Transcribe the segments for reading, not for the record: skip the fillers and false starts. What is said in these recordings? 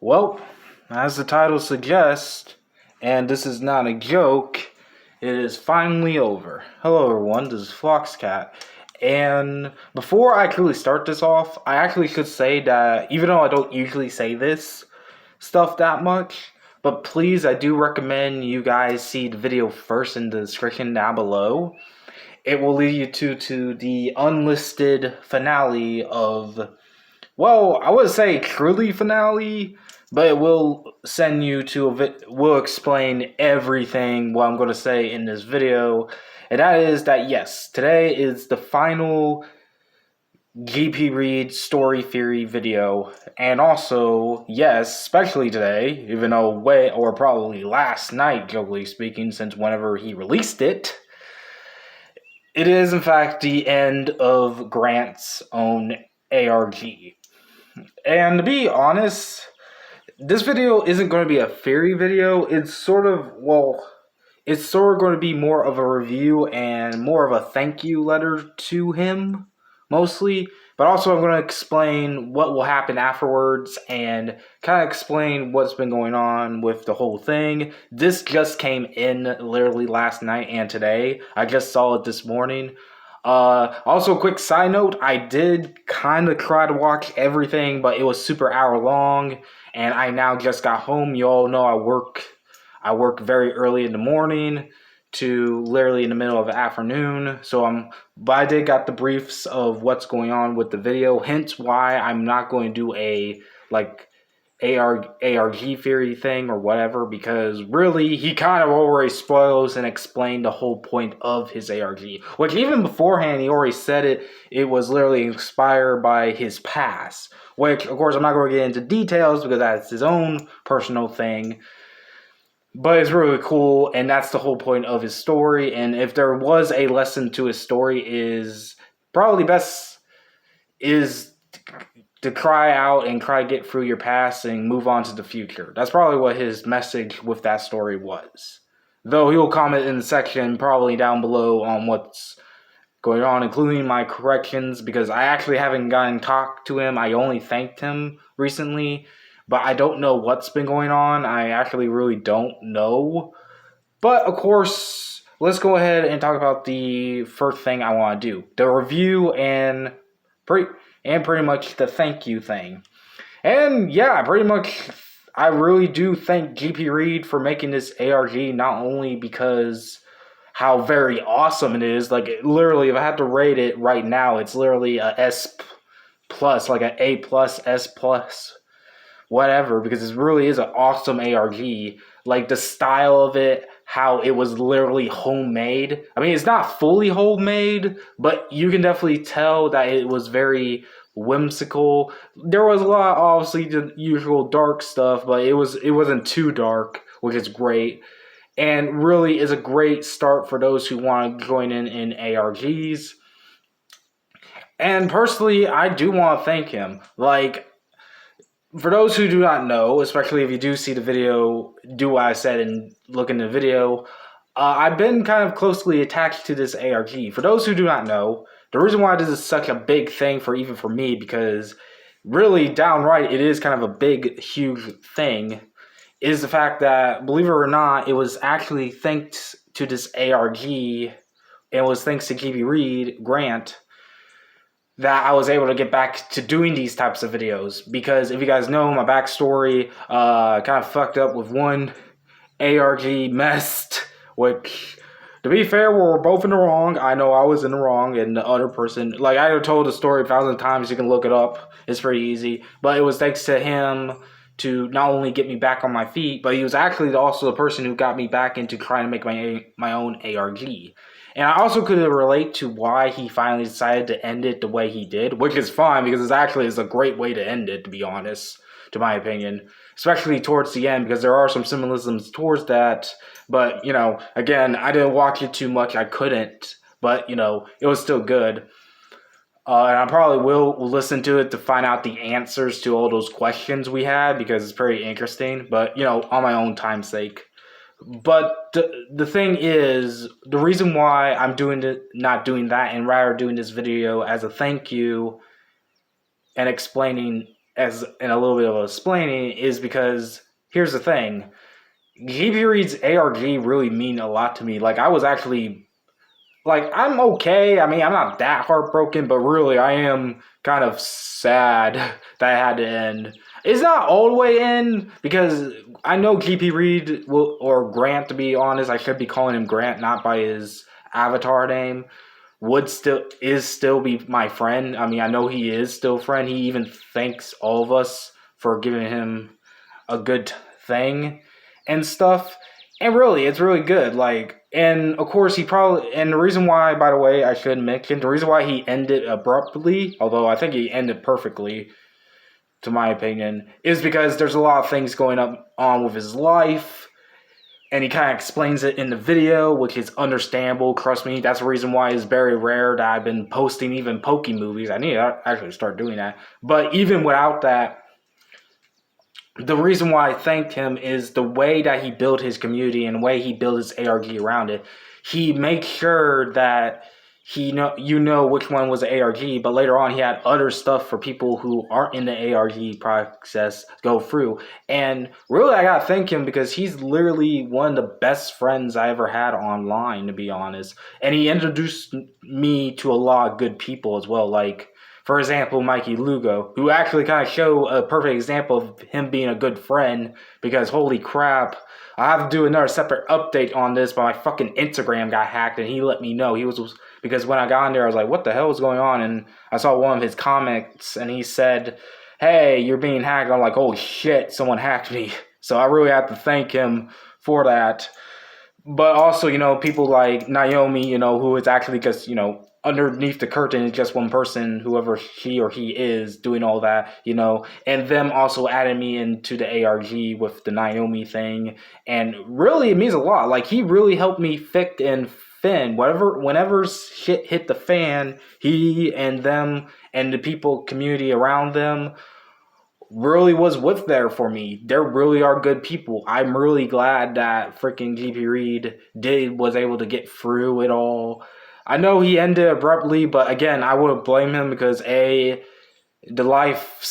Well, as the title suggests, and this is not a joke, it is finally over. Hello everyone, this is Foxcat. And before I truly start this off, I actually should say that even though I don't usually say this stuff that much, but please, I do recommend you guys see the video first in the description down below. It will lead you to the unlisted finale of, well, I would say truly finale, but it will send you to will explain everything what I'm going to say in this video. And that is that, yes, today is the final GPReed story theory video. And also, yes, especially today, even though or probably last night, jokingly speaking, since whenever he released it, it is in fact the end of Grant's own ARG. And to be honest, this video isn't going to be a theory video. It's sort of going to be more of a review and more of a thank you letter to him, mostly. But also I'm going to explain what will happen afterwards and kind of explain what's been going on with the whole thing. This just came in literally last night and today. I just saw it this morning. Also, quick side note, I did kind of try to watch everything, but it was super hour long, and I now just got home. You all know I work very early in the morning to literally in the middle of the afternoon, but I did got the briefs of what's going on with the video, hence why I'm not going to do a, ARG theory thing or whatever, because really he kind of already spoils and explained the whole point of his ARG, which even beforehand he already said it was literally inspired by his past, which of course I'm not going to get into details because that's his own personal thing, but it's really cool, and that's the whole point of his story. And if there was a lesson to his story, is probably best is to cry out and try to get through your past and move on to the future. That's probably what his message with that story was. Though he'll comment in the section probably down below on what's going on, including my corrections, because I actually haven't gotten talked to him. I only thanked him recently, but I don't know what's been going on. I actually really don't know. But of course, let's go ahead and talk about the first thing I want to do. The review and pretty much the thank you thing. And yeah, pretty much I really do thank GPReed for making this ARG, not only because how very awesome it is, like literally if I had to rate it right now, it's literally a S plus, like an A plus, S plus, whatever, because it really is an awesome ARG. Like the style of it, how it was literally homemade. I mean, it's not fully homemade, but you can definitely tell that it was very whimsical. There was a lot, obviously, the usual dark stuff, but it wasn't too dark, which is great. And really is a great start for those who want to join in ARGs. And personally, I do want to thank him. Like, for those who do not know, especially if you do see the video, do what I said and look in the video, I've been kind of closely attached to this ARG. For those who do not know, the reason why this is such a big thing even for me, because really downright it is kind of a big, huge thing, is the fact that, believe it or not, it was actually thanks to this ARG, and it was thanks to GPReed, Grant, that I was able to get back to doing these types of videos. Because if you guys know my backstory, kind of fucked up with one ARG messed, which, to be fair, we were both in the wrong. I know I was in the wrong, and the other person, like, I have told the story 1,000 times, you can look it up, it's pretty easy, but it was thanks to him to not only get me back on my feet, but he was actually also the person who got me back into trying to make my own ARG. And I also could relate to why he finally decided to end it the way he did, which is fine because it's a great way to end it, to be honest, to my opinion. Especially towards the end, because there are some symbolisms towards that. But, again, I didn't watch it too much. I couldn't. But, it was still good. And I probably will listen to it to find out the answers to all those questions we had, because it's pretty interesting. But, on my own time's sake. But the thing is, the reason why I'm not doing that and rather doing this video as a thank you and explaining as in a little bit of explaining, is because here's the thing. GPReed's ARG really mean a lot to me. Like, I was actually, like, I'm okay. I mean, I'm not that heartbroken, but really, I am kind of sad that it had to end. It's not all the way in, because I know GPReed will, or Grant, to be honest, I should be calling him Grant, not by his avatar name, still be my friend. I mean, I know he is still a friend. He even thanks all of us for giving him a good thing and stuff. And really, it's really good. Like, and of course, and the reason why, by the way, I should mention, the reason why he ended abruptly, although I think he ended perfectly, to my opinion, is because there's a lot of things going on with his life. And he kind of explains it in the video, which is understandable. Trust me, that's the reason why it's very rare that I've been posting even Pokey movies. I need to actually start doing that. But even without that, the reason why I thanked him is the way that he built his community and the way he built his ARG around it. He makes sure that you know which one was the ARG, but later on he had other stuff for people who aren't in the ARG process go through. And really, I gotta thank him because he's literally one of the best friends I ever had online, to be honest. And he introduced me to a lot of good people as well, like, for example, Mikey Lugo, who actually kind of show a perfect example of him being a good friend, because holy crap, I have to do another separate update on this, but my fucking Instagram got hacked and he let me know. Because when I got on there, I was like, what the hell is going on? And I saw one of his comments and he said, hey, you're being hacked. I'm like, oh shit, someone hacked me. So I really have to thank him for that. But also, people like Naomi, who is actually just, underneath the curtain is just one person, whoever she or he is, doing all that, and them also adding me into the ARG with the Naomi thing. And really, it means a lot. Like, he really helped me thick and thin. Whenever shit hit the fan, he and them and the people, community around them, really was with there for me. They really are good people. I'm really glad that freaking GPReed was able to get through it all. I know he ended abruptly, but again, I wouldn't blame him because the life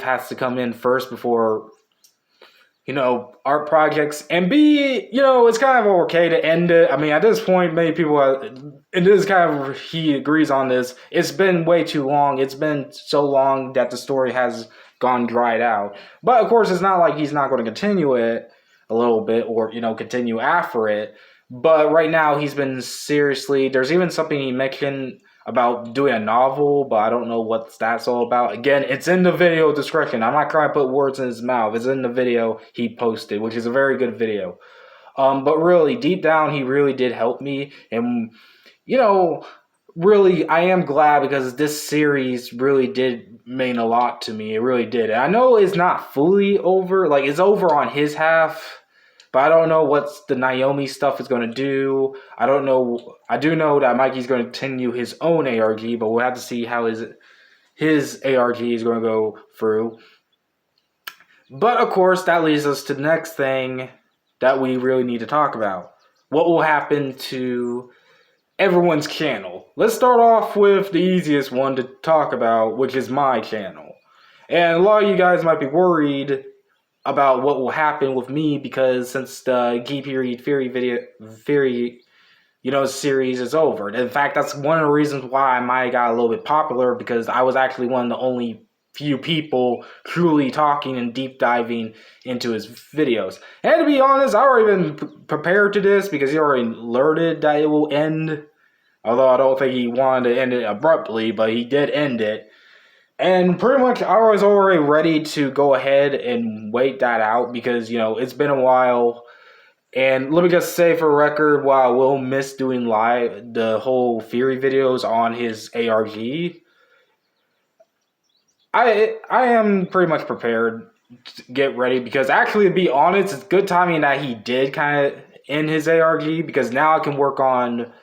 has to come in first before art projects, and B, it's kind of okay to end it. I mean, at this point, many people it is kind of, he agrees on this. It's been way too long. It's been so long that the story has gone dried out. But of course, it's not like he's not going to continue it a little bit or, continue after it. But right now, he's been seriously, there's even something he mentioned about doing a novel, but I don't know what that's all about. Again, it's in the video description. I'm not trying to put words in his mouth. It's in the video he posted, which is a very good video. But really, deep down, he really did help me. And, really, I am glad because this series really did mean a lot to me. It really did. And I know it's not fully over. Like, it's over on his half. But I don't know what the Naomi stuff is going to do. I don't know. I do know that Mikey's going to continue his own ARG, but we'll have to see how his ARG is going to go through. But of course, that leads us to the next thing that we really need to talk about. What will happen to everyone's channel? Let's start off with the easiest one to talk about, which is my channel. And a lot of you guys might be worried about what will happen with me, because since the GPReed theory series is over. In fact, that's one of the reasons why I might have got a little bit popular, because I was actually one of the only few people truly talking and deep diving into his videos. And to be honest, I already been prepared to this because he already alerted that it will end. Although I don't think he wanted to end it abruptly, but he did end it. And pretty much I was already ready to go ahead and wait that out because, it's been a while. And let me just say for record, while I will miss doing the whole theory videos on his ARG, I am pretty much prepared to get ready, because actually, to be honest, it's good timing that he did kind of end his ARG, because now I can work on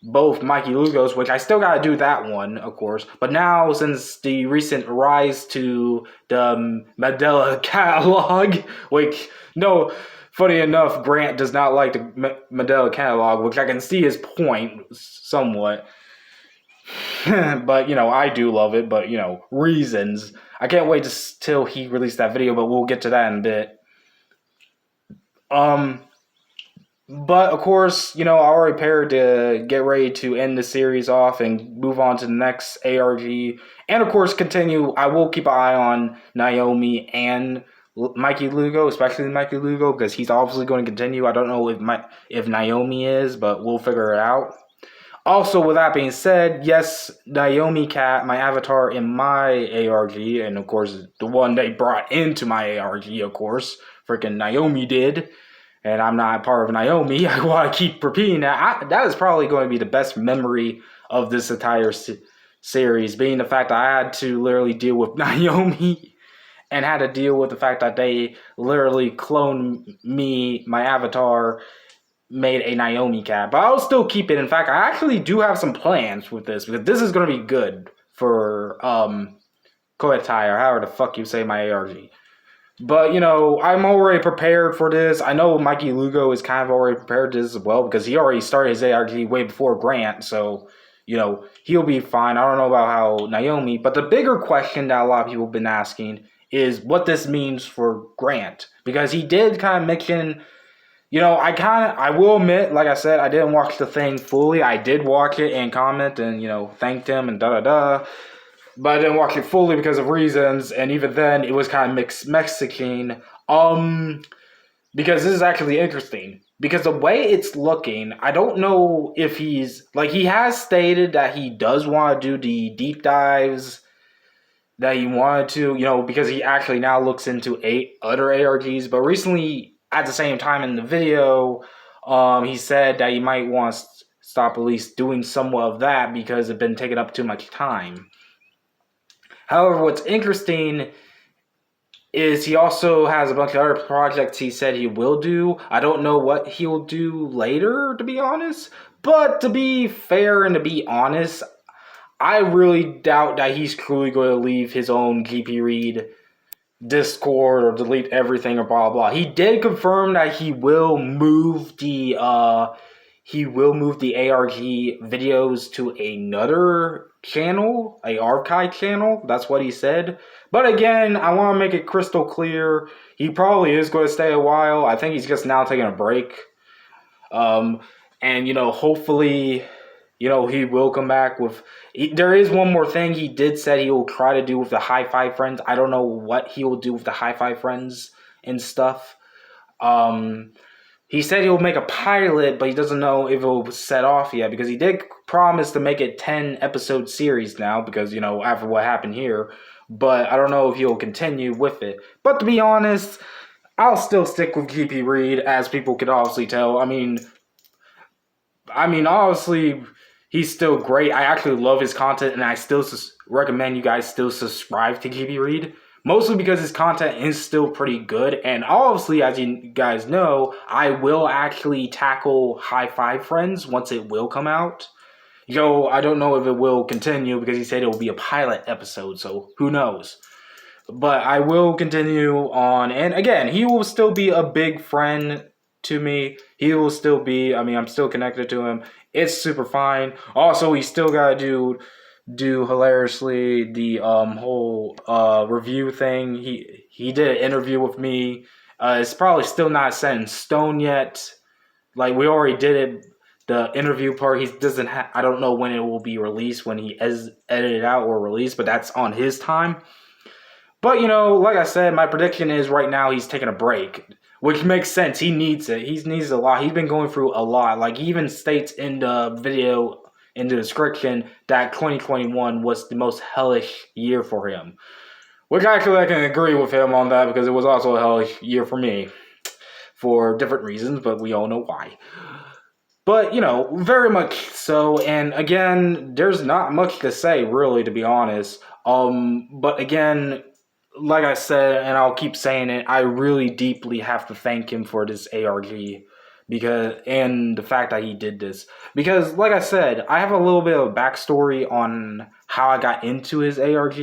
both Mikey Lugos, which I still got to do that one, of course. But now, since the recent rise to the Mandela catalog, which, no, funny enough, Grant does not like the Mandela catalog, which I can see his point somewhat. But, I do love it, but, reasons. I can't wait till he released that video, but we'll get to that in a bit. But of course, I already prepared to get ready to end the series off and move on to the next ARG, and of course continue. I will keep an eye on Naomi and Mikey Lugo, especially Mikey Lugo, because he's obviously going to continue. I don't know if Naomi is, but we'll figure it out. Also, with that being said, yes, Naomi Cat, my avatar in my ARG, and of course the one they brought into my ARG, of course, freaking Naomi did. And I'm not part of Naomi. I want to keep repeating that. That is probably going to be the best memory of this entire series, being the fact that I had to literally deal with Naomi and had to deal with the fact that they literally cloned me, my avatar, made a Naomi cat. But I'll still keep it. In fact, I actually do have some plans with this, because this is going to be good for Koetai, or however the fuck you say my ARG. But, I'm already prepared for this. I know Mikey Lugo is kind of already prepared to this as well, because he already started his ARG way before Grant. So, he'll be fine. I don't know about how Naomi. But the bigger question that a lot of people have been asking is what this means for Grant. Because he did kind of mention, I will admit, like I said, I didn't watch the thing fully. I did watch it and comment and, thanked him and da-da-da. But I didn't watch it fully because of reasons, and even then, it was kind of mixed Mexican. Because this is actually interesting. Because the way it's looking, I don't know if he has stated that he does want to do the deep dives that he wanted to, because he actually now looks into 8 other ARGs. But recently, at the same time in the video, he said that he might want to stop at least doing somewhat of that because it's been taking up too much time. However, what's interesting is he also has a bunch of other projects he said he will do. I don't know what he'll do later, to be honest. But to be fair and to be honest, I really doubt that he's truly going to leave his own GPReed Discord or delete everything or blah blah. He did confirm that he will move the ARG videos to another channel, a archive channel. That's what he said. But again, I want to make it crystal clear. He probably is going to stay a while. I think he's just now taking a break. And hopefully, he will come back with. There is one more thing he did say he will try to do with the High Five Friends. I don't know what he will do with the High Five Friends and stuff. He said he'll make a pilot, but he doesn't know if it'll set off yet, because he did promise to make it 10-episode series now, because, after what happened here. But I don't know if he'll continue with it. But to be honest, I'll still stick with GPReed, as people could obviously tell. I mean, honestly, he's still great. I actually love his content, and I still recommend you guys still subscribe to GPReed. Mostly because his content is still pretty good. And obviously, as you guys know, I will actually tackle High Five Friends once it will come out. I don't know if it will continue, because he said it will be a pilot episode, so who knows. But I will continue on. And again, he will still be a big friend to me. He will still be, I'm still connected to him. It's super fine. Also, he still got to do hilariously the whole review thing. He did an interview with me. It's probably still not set in stone yet. Like, we already did it. The interview part, he doesn't I don't know when it will be released, when he edited out or released, but that's on his time. But, like I said, my prediction is right now he's taking a break, which makes sense. He needs it. He needs a lot. He's been going through a lot. Like, he even states in the video, in the description, that 2021 was the most hellish year for him. Which actually I can agree with him on that, because it was also a hellish year for me. For different reasons, but we all know why. But, very much so. And again, there's not much to say, really, to be honest. But again, like I said, and I'll keep saying it, I really deeply have to thank him for this ARG. And the fact that he did this. Because, like I said, I have a little bit of a backstory on how I got into his ARG.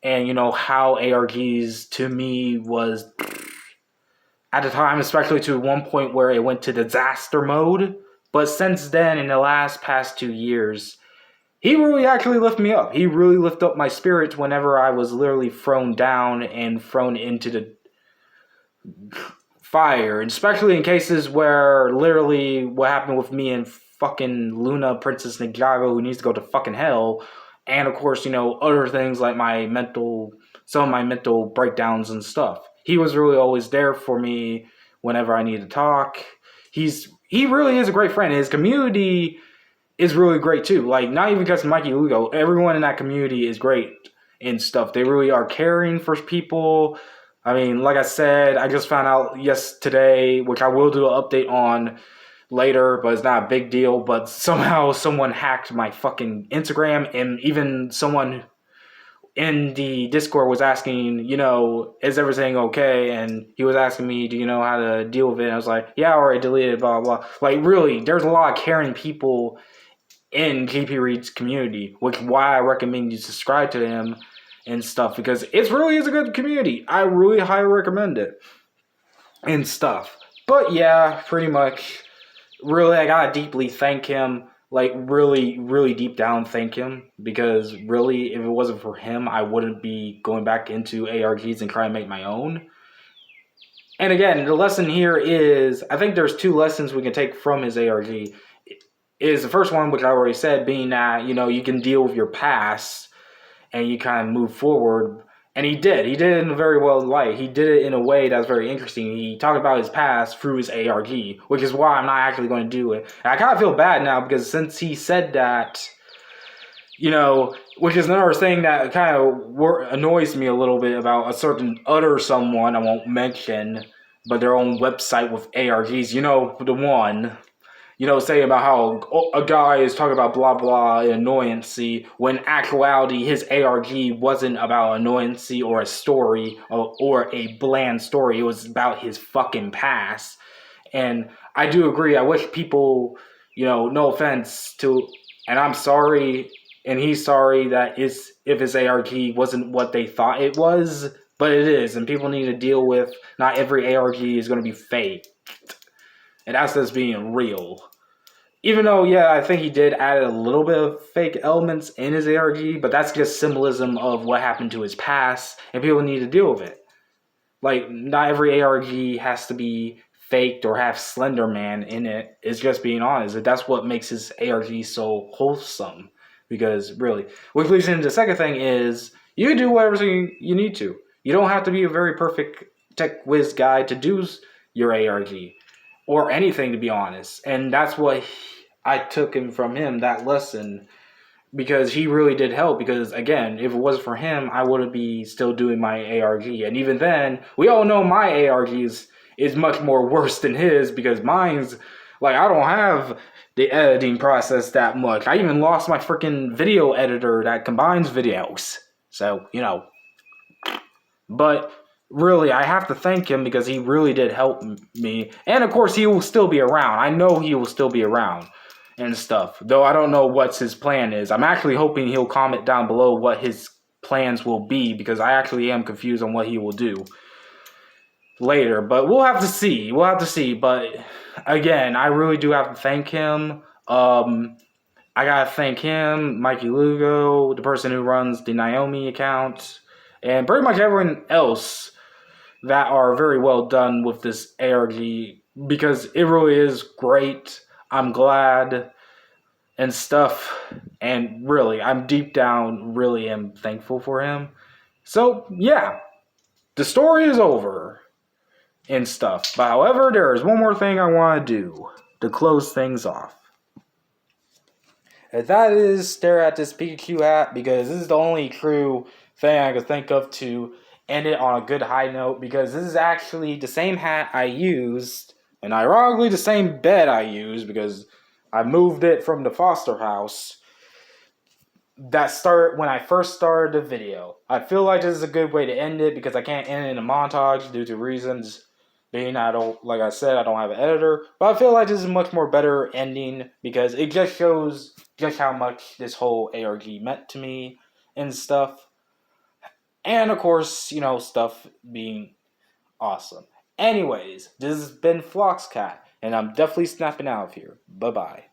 And, how ARGs, to me, was, at the time, especially to one point where it went to disaster mode. But since then, in the past 2 years, he really actually lifted me up. He really lifted up my spirits whenever I was literally thrown down and thrown into the fire, especially in cases where literally what happened with me and fucking Luna, Princess Ninjago, who needs to go to fucking hell, and of course, other things like some of my mental breakdowns and stuff. He was really always there for me whenever I need to talk. He really is a great friend. His community is really great too. Like, not even because of Mikey Lugo, everyone in that community is great and stuff. They really are caring for people. I mean, like I said, I just found out today, which I will do an update on later, but it's not a big deal. But somehow someone hacked my fucking Instagram, and even someone in the Discord was asking, is everything okay? And he was asking me, do you know how to deal with it? And I was like, yeah, I already deleted it, blah, blah. Like, really, there's a lot of caring people in GPReed's community, which is why I recommend you subscribe to him and stuff, because it really is a good community. I really highly recommend it and stuff. But yeah, pretty much, really, I gotta deeply thank him, like really, really deep down thank him, because really, if it wasn't for him, I wouldn't be going back into ARGs and trying to make my own. And again, the lesson here is, I think there's two lessons we can take from his ARG. Is the first one, which I already said, being that, you can deal with your past and you kind of move forward. And he did it in a very well light. He did it in a way that's very interesting. He talked about his past through his ARG, which is why I'm not actually going to do it. And I kind of feel bad now, because since he said that, which is another thing that kind of annoys me a little bit about a certain other someone I won't mention, but their own website with ARGs, the one. Say about how a guy is talking about blah blah annoyancy, when in actuality his ARG wasn't about annoyancy or a story or a bland story. It was about his fucking past. And I do agree. I wish people, no offense to, and I'm sorry, and he's sorry that if his ARG wasn't what they thought it was, but it is, and people need to deal with not every ARG is going to be fake. And that's just being real. Even though, yeah, I think he did add a little bit of fake elements in his ARG, but that's just symbolism of what happened to his past, and people need to deal with it. Like, not every ARG has to be faked or have Slender Man in it. It's just being honest. That's what makes his ARG so wholesome. Because, really, which leads into the second thing is, you can do whatever you need to. You don't have to be a very perfect tech whiz guy to do your ARG. Or anything, to be honest. And that's what I took from him, that lesson. Because he really did help. Because, again, if it wasn't for him, I wouldn't be still doing my ARG. And even then, we all know my ARG is much more worse than his. Because mine's, like, I don't have the editing process that much. I even lost my freaking video editor that combines videos. So, But really, I have to thank him because he really did help me. And of course, he will still be around. I know he will still be around and stuff. Though I don't know what his plan is. I'm actually hoping he'll comment down below what his plans will be, because I actually am confused on what he will do later. But we'll have to see. But again, I really do have to thank him. I gotta thank him, Mikey Lugo, the person who runs the Naomi account, and pretty much everyone else that are very well done with this ARG, because it really is great. I'm glad and stuff, and really, I'm deep down really am thankful for him. So, yeah, the story is over and stuff. But however, there is one more thing I want to do to close things off. And that is stare at this Pikachu hat, because this is the only true thing I could think of to end it on a good high note, because this is actually the same hat I used, and ironically the same bed I used, because I moved it from the foster house that started when I first started the video. I feel like this is a good way to end it, because I can't end it in a montage due to reasons being like I said, I don't have an editor, but I feel like this is a much more better ending, because it just shows just how much this whole ARG meant to me and stuff. And of course, stuff being awesome. Anyways, this has been Floxcat, and I'm definitely snapping out of here. Bye-bye.